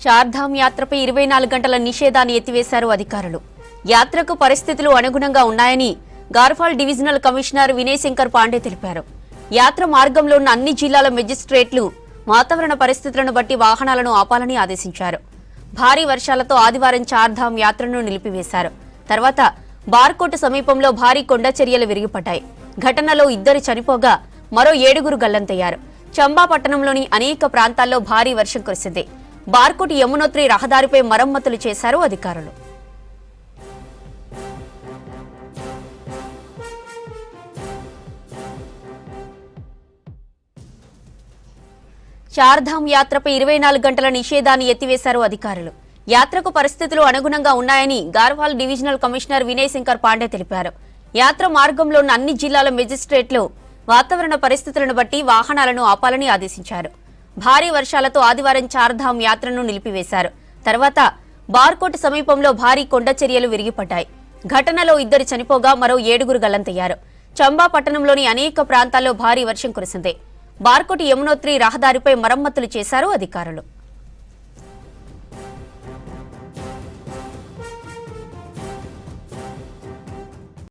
చార్ధామ్ యాత్రపై 24 గంటల నిషేధాన్ని ఎత్తివేశారు అధికారులు. యాత్రకు పరిస్థితులు అనుగుణంగా ఉన్నాయని గార్వాల్ డివిజనల్ కమిషనర్ వినయ్ శంకర్ పాండే తెలిపారు. యాత్ర మార్గంలో ఉన్న అన్ని జిల్లాల మెజిస్ట్రేట్లు వాతావరణ పరిస్థితులను బట్టి వాహనాలను ఆపాలని ఆదేశించారు. భారీ వర్షాలతో ఆదివారం చార్ధామ్ యాత్రను నిలిపివేశారు. తర్వాత బార్కోట్ సమీపంలో భారీ కొండ చర్యలు విరిగిపడ్డాయి. ఘటనలో 2 చనిపోగా మరో 7 గల్లంతయ్యారు. చంబా పట్టణంలోని అనేక ప్రాంతాల్లో భారీ వర్షం కురిసింది. బార్కోట్ యమునోత్రి రహదారిపై మరమ్మతులు చేశారు అధికారులు. చార్ధామ్ యాత్రపై 24 గంటల నిషేధాన్ని ఎత్తివేశారు అధికారులు. యాత్రకు పరిస్థితులు అనుగుణంగా ఉన్నాయని గార్వాల్ డివిజనల్ కమిషనర్ వినయ్ శంకర్ పాండే తెలిపారు. యాత్ర మార్గంలో ఉన్న అన్ని జిల్లాల మెజిస్ట్రేట్లు వాతావరణ పరిస్థితులను బట్టి వాహనాలను ఆపాలని ఆదేశించారు. భారీ వర్షాలతో ఆదివారం చార్ధామ్ యాత్రను నిలిపివేశారు. తర్వాత బార్కోట్ సమీపంలో భారీ కొండ చర్యలు విరిగిపడ్డాయి. ఘటనలో 2 చనిపోగా మరో 7 గల్లంతయ్యారు. చంబా పట్టణంలోని అనేక ప్రాంతాల్లో భారీ వర్షం కురిసింది. బార్కోట్ యమునోత్రి రహదారిపై మరమ్మతులు చేశారు అధికారులు.